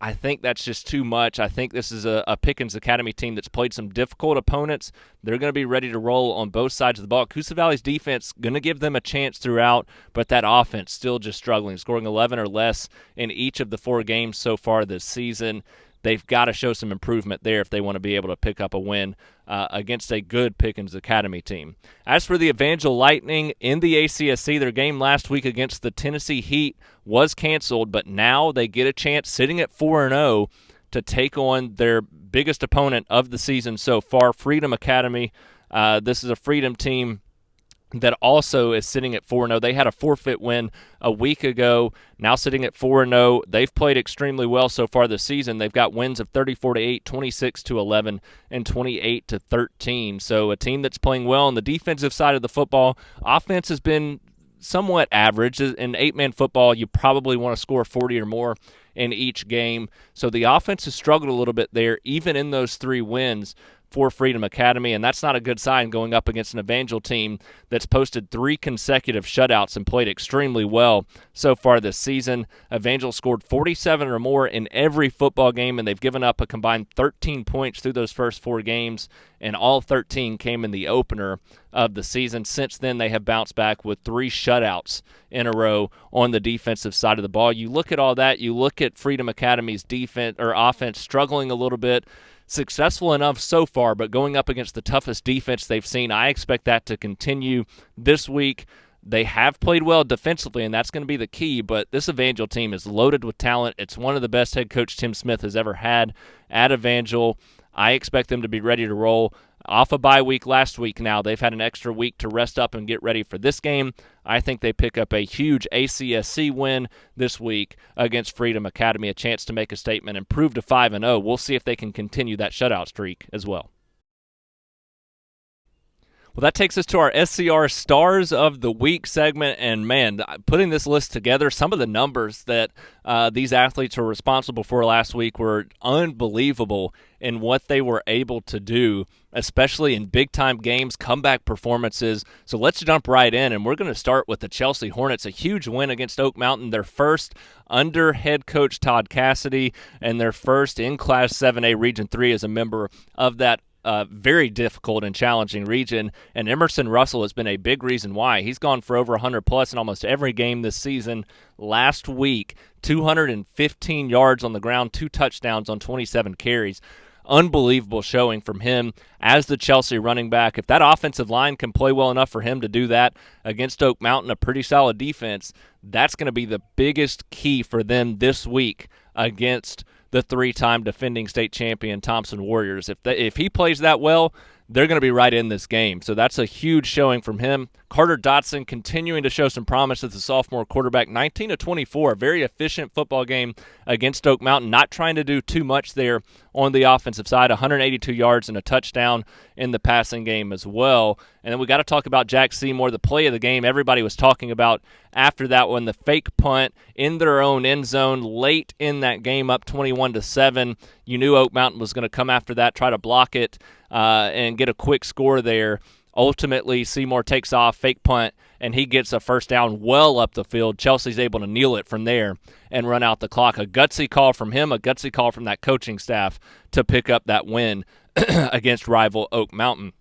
I think that's just too much. I think this is a Pickens Academy team that's played some difficult opponents. They're going to be ready to roll on both sides of the ball. Coosa Valley's defense going to give them a chance throughout, but that offense still just struggling, scoring 11 or less in each of the 4 games so far this season. They've got to show some improvement there if they want to be able to pick up a win against a good Pickens Academy team. As for the Evangel Lightning in the ACSC, their game last week against the Tennessee Heat was canceled, but now they get a chance sitting at 4-0 to take on their biggest opponent of the season so far, Freedom Academy. This is a Freedom team that also is sitting at 4-0. They had a forfeit win a week ago, now sitting at 4-0. They've played extremely well so far this season. They've got wins of 34-8, 26-11, and 28-13. So a team that's playing well on the defensive side of the football. Offense has been somewhat average. In 8-man football, you probably want to score 40 or more in each game. So the offense has struggled a little bit there, even in those 3 wins for Freedom Academy, and that's not a good sign going up against an Evangel team that's posted 3 consecutive shutouts and played extremely well so far this season. Evangel scored 47 or more in every football game, and they've given up a combined 13 points through those first 4 games, and all 13 came in the opener of the season. Since then, they have bounced back with 3 shutouts in a row on the defensive side of the ball. You look at all that, you look at Freedom Academy's defense or offense struggling a little bit, successful enough so far, but going up against the toughest defense they've seen. I expect that to continue this week. They have played well defensively, and that's going to be the key, but this Evangel team is loaded with talent. It's one of the best head coach Tim Smith has ever had at Evangel. I expect them to be ready to roll. Off a bye week last week now. They've had an extra week to rest up and get ready for this game. I think they pick up a huge ACSC win this week against Freedom Academy, a chance to make a statement and prove to 5-0. We'll see if they can continue that shutout streak as well. Well, that takes us to our SCR Stars of the Week segment, and man, putting this list together, some of the numbers that these athletes were responsible for last week were unbelievable in what they were able to do, especially in big-time games, comeback performances. So let's jump right in, and we're going to start with the Chelsea Hornets, a huge win against Oak Mountain, their first under head coach Todd Cassidy, and their first in Class 7A Region 3 as a member of that very difficult and challenging region, and Emerson Russell has been a big reason why. He's gone for over 100-plus in almost every game this season. Last week, 215 yards on the ground, 2 touchdowns on 27 carries. Unbelievable showing from him as the Chelsea running back. If that offensive line can play well enough for him to do that against Oak Mountain, a pretty solid defense, that's going to be the biggest key for them this week against the 3-time defending state champion Thompson Warriors. If he plays that well, they're going to be right in this game. So that's a huge showing from him. Carter Dotson continuing to show some promise as a sophomore quarterback. 19-24, a very efficient football game against Oak Mountain. Not trying to do too much there on the offensive side. 182 yards and a touchdown in the passing game as well. And then we got to talk about Jack Seymour, the play of the game everybody was talking about after that one, the fake punt in their own end zone late in that game, up 21-7. You knew Oak Mountain was going to come after that, try to block it, and get a quick score there. Ultimately, Seymour takes off, fake punt, and he gets a first down well up the field. Chelsea's able to kneel it from there and run out the clock. A gutsy call from him, a gutsy call from that coaching staff to pick up that win against rival Oak Mountain.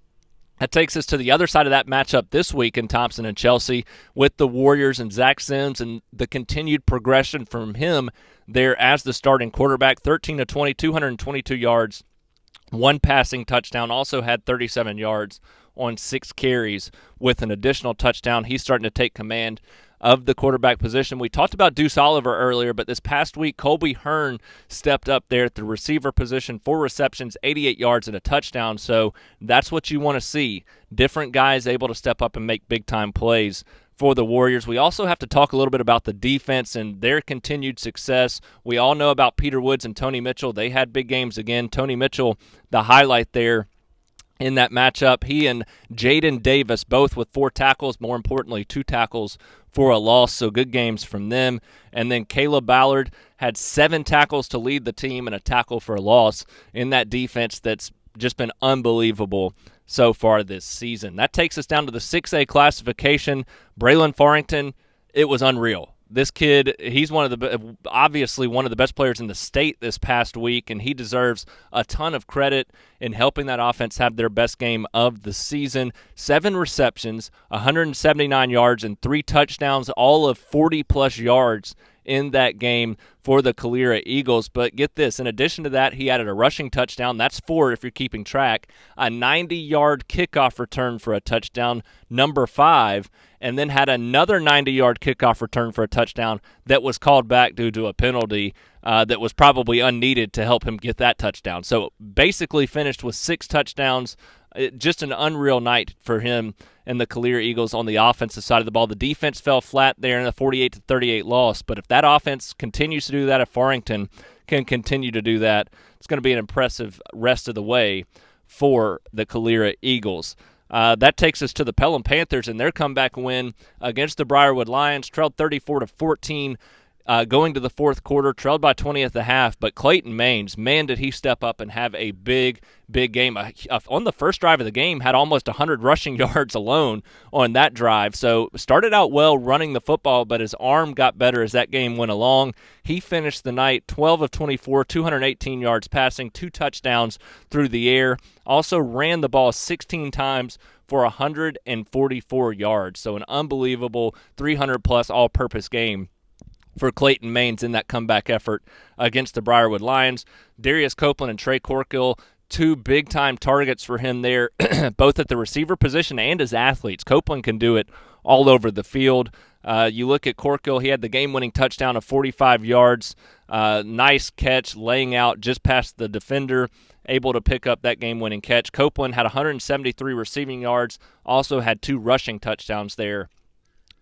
That takes us to the other side of that matchup this week in Thompson and Chelsea with the Warriors and Zach Sims and the continued progression from him there as the starting quarterback. 13-20, 222 yards, 1 passing touchdown, also had 37 yards on 6 carries with an additional touchdown. He's starting to take command of the quarterback position. We talked about Deuce Oliver earlier, but this past week, Colby Hearn stepped up there at the receiver position, 4 receptions, 88 yards, and a touchdown. So that's what you want to see. Different guys able to step up and make big-time plays for the Warriors. We also have to talk a little bit about the defense and their continued success. We all know about Peter Woods and Tony Mitchell. They had big games again. Tony Mitchell, the highlight there in that matchup. He and Jaden Davis, both with 4 tackles, more importantly, 2 tackles for a loss, so good games from them. And then Caleb Ballard had 7 tackles to lead the team and a tackle for a loss in that defense that's just been unbelievable so far this season. That takes us down to the 6A classification. Braylon Farrington, it was unreal. This kid, he's obviously one of the best players in the state this past week, and he deserves a ton of credit in helping that offense have their best game of the season. 7 receptions, 179 yards, and 3 touchdowns, all of 40-plus yards in that game for the Calera Eagles. But get this, in addition to that, he added a rushing touchdown. That's 4 if you're keeping track. A 90-yard kickoff return for a touchdown, number 5, and then had another 90-yard kickoff return for a touchdown that was called back due to a penalty that was probably unneeded to help him get that touchdown. So basically finished with 6 touchdowns. Just an unreal night for him and the Calera Eagles on the offensive side of the ball. The defense fell flat there in the 48-38 loss, but if that offense continues to do that, if Farrington can continue to do that, it's going to be an impressive rest of the way for the Calera Eagles. That takes us to the Pelham Panthers and their comeback win against the Briarwood Lions, trailed 34-14. Going to the fourth quarter, trailed by 20 at the half, but Clayton Maines, man, did he step up and have a big game. On the first drive of the game, had almost 100 rushing yards alone on that drive. So started out well running the football, but his arm got better as that game went along. He finished the night 12 of 24, 218 yards passing, 2 touchdowns through the air. Also ran the ball 16 times for 144 yards. So an unbelievable 300-plus all-purpose game for Clayton Maines in that comeback effort against the Briarwood Lions. Darius Copeland and Trey Corkill, 2 big-time targets for him there, both at the receiver position and as athletes. Copeland can do it all over the field. You look at Corkill, he had the game-winning touchdown of 45 yards. Nice catch, laying out just past the defender, able to pick up that game-winning catch. Copeland had 173 receiving yards, also had 2 rushing touchdowns there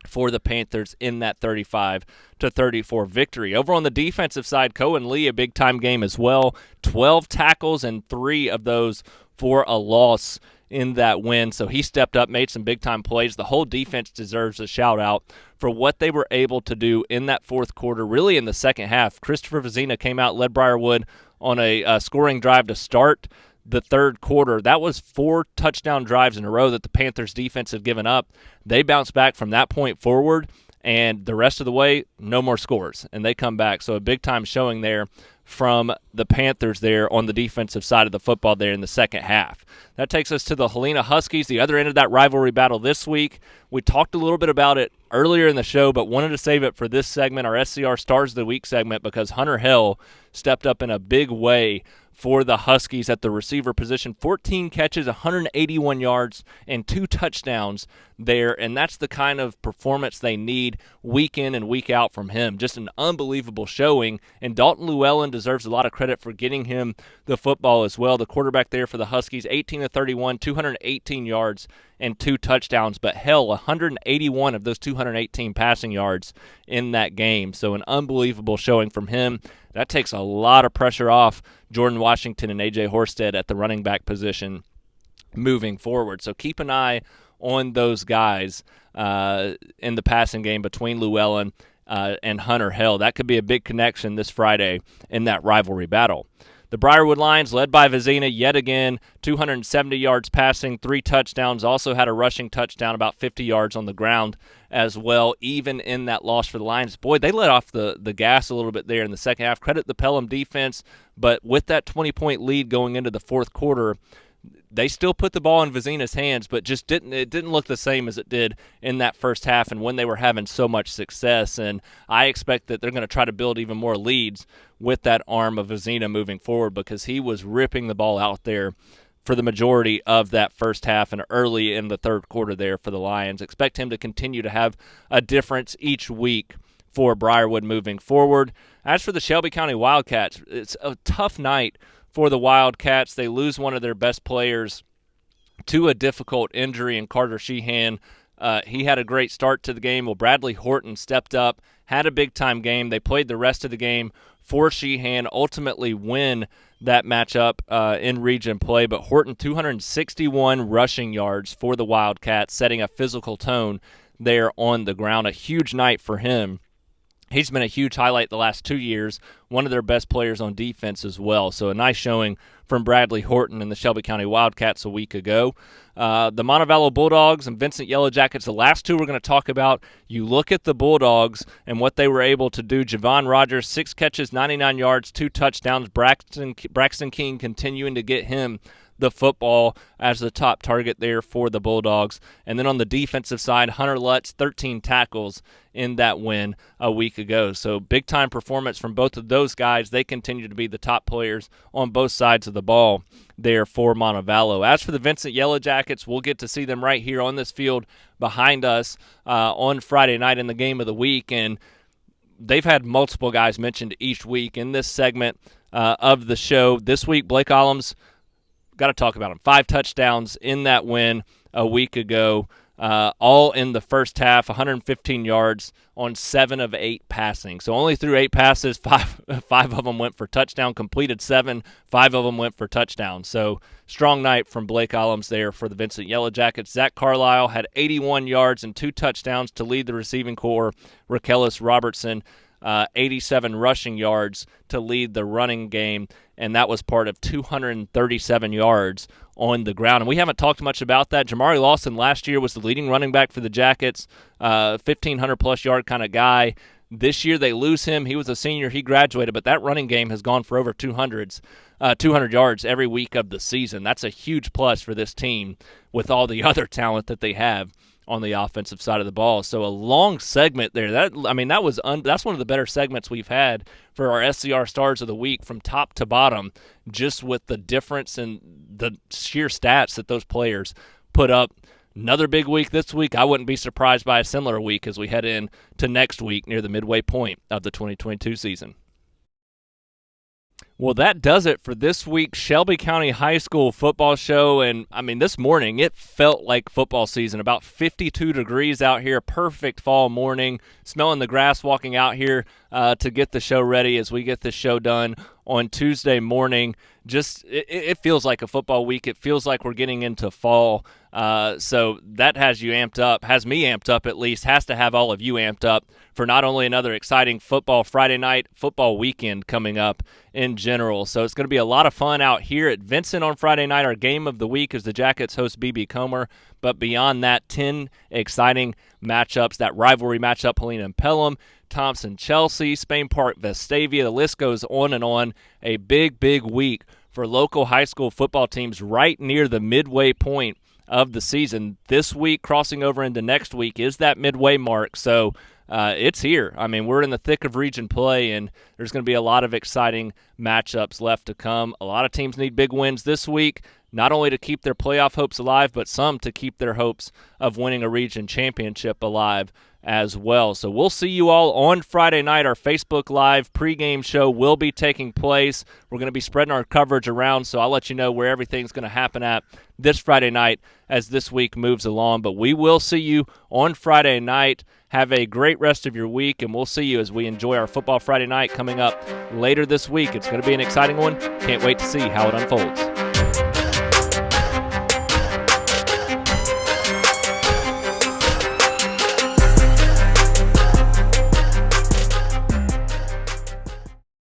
for the Panthers in that 35-34 victory. Over on the defensive side, Cohen Lee, a big-time game as well. 12 tackles and 3 of those for a loss in that win. So he stepped up, made some big-time plays. The whole defense deserves a shout-out for what they were able to do in that fourth quarter, really in the second half. Christopher Vizina came out, led Briarwood on a scoring drive to start the third quarter. That was 4 touchdown drives in a row that the Panthers defense had given up. They bounced back from that point forward, and the rest of the way, no more scores, and they come back. So a big-time showing there from the Panthers there on the defensive side of the football there in the second half. That takes us to the Helena Huskies, the other end of that rivalry battle this week. We talked a little bit about it earlier in the show, but wanted to save it for this segment, our SCR Stars of the Week segment, because Hunter Hell stepped up in a big way for the Huskies at the receiver position. 14 catches, 181 yards, and 2 touchdowns there, and that's the kind of performance they need week in and week out from him. Just an unbelievable showing, and Dalton Llewellyn deserves a lot of credit for getting him the football as well. The quarterback there for the Huskies, 18-31, 218 yards, and 2 touchdowns, but hell, 181 of those 218 passing yards in that game. So an unbelievable showing from him. That takes a lot of pressure off Jordan Washington and A.J. Horsted at the running back position moving forward. So keep an eye on those guys in the passing game between Llewellyn and Hunter Hell. That could be a big connection this Friday in that rivalry battle. The Briarwood Lions, led by Vizina, yet again, 270 yards passing, 3 touchdowns, also had a rushing touchdown, about 50 yards on the ground as well, even in that loss for the Lions. Boy, they let off the gas a little bit there in the second half. Credit the Pelham defense, but with that 20-point lead going into the fourth quarter, they still put the ball in Vizina's hands, but just didn't look the same as it did in that first half and when they were having so much success. And I expect that they're going to try to build even more leads with that arm of Vizina moving forward, because he was ripping the ball out there for the majority of that first half and early in the third quarter there for the Lions. Expect him to continue to have a difference each week for Briarwood moving forward. As for the Shelby County Wildcats, it's a tough night for the Wildcats. They lose one of their best players to a difficult injury in Carter Sheehan. He had a great start to the game. Well, Bradley Horton stepped up, had a big-time game. They played the rest of the game for Sheehan, ultimately win that matchup in region play. But Horton, 261 rushing yards for the Wildcats, setting a physical tone there on the ground. A huge night for him. He's been a huge highlight the last 2 years, one of their best players on defense as well. So a nice showing from Bradley Horton and the Shelby County Wildcats a week ago. The Montevallo Bulldogs and Vincent Yellow Jackets, the last two we're going to talk about. You look at the Bulldogs and what they were able to do. Javon Rogers, 6 catches, 99 yards, 2 touchdowns. Braxton King continuing to get him the football as the top target there for the Bulldogs. And then on the defensive side, Hunter Lutz, 13 tackles in that win a week ago. So big-time performance from both of those guys. They continue to be the top players on both sides of the ball there for Montevallo. As for the Vincent Yellow Jackets, we'll get to see them right here on this field behind us on Friday night in the game of the week. And they've had multiple guys mentioned each week in this segment of the show. This week, Blake Ollums, got to talk about him. 5 touchdowns in that win a week ago, all in the first half, 115 yards on 7 of 8 passing. So only threw 8 passes, five of them went for touchdown, completed 7, 5 of them went for touchdown. So strong night from Blake Ollums there for the Vincent Yellow Jackets. Zach Carlisle had 81 yards and 2 touchdowns to lead the receiving corps. Raquelis Robertson, 87 rushing yards to lead the running game, and that was part of 237 yards on the ground. And we haven't talked much about that. Jamari Lawson last year was the leading running back for the Jackets, 1,500-plus yard kind of guy. This year they lose him. He was a senior. He graduated, but that running game has gone for over 200 yards every week of the season. That's a huge plus for this team with all the other talent that they have on the offensive side of the ball. So a long segment there. That's one of the better segments we've had for our SCR Stars of the Week from top to bottom, just with the difference in the sheer stats that those players put up. Another big week this week. I wouldn't be surprised by a similar week as we head in to next week near the midway point of the 2022 season. Well, that does it for this week's Shelby County High School Football Show. And, this morning it felt like football season. About 52 degrees out here, perfect fall morning. Smelling the grass walking out here to get the show ready as we get the show done on Tuesday morning. It feels like a football week. It feels like we're getting into fall. So that has you amped up, has me amped up at least, has to have all of you amped up for not only another exciting football Friday night, football weekend coming up in general. So it's going to be a lot of fun out here at Vincent on Friday night. Our game of the week is the Jackets host BB Comer. But beyond that, 10 exciting matchups, that rivalry matchup, Helena and Pelham, Thompson, Chelsea, Spain Park, Vestavia. The list goes on and on. A big, big week for local high school football teams right near the midway point of the season. This week, crossing over into next week, is that midway mark. So it's here. We're in the thick of region play, and there's going to be a lot of exciting matchups left to come. A lot of teams need big wins this week, not only to keep their playoff hopes alive, but some to keep their hopes of winning a region championship alive as well. So we'll see you all on Friday night. Our Facebook Live pregame show will be taking place. We're going to be spreading our coverage around, so I'll let you know where everything's going to happen at this Friday night as this week moves along. But we will see you on Friday night. Have a great rest of your week, and we'll see you as we enjoy our Football Friday night coming up later this week. It's going to be an exciting one. Can't wait to see how it unfolds.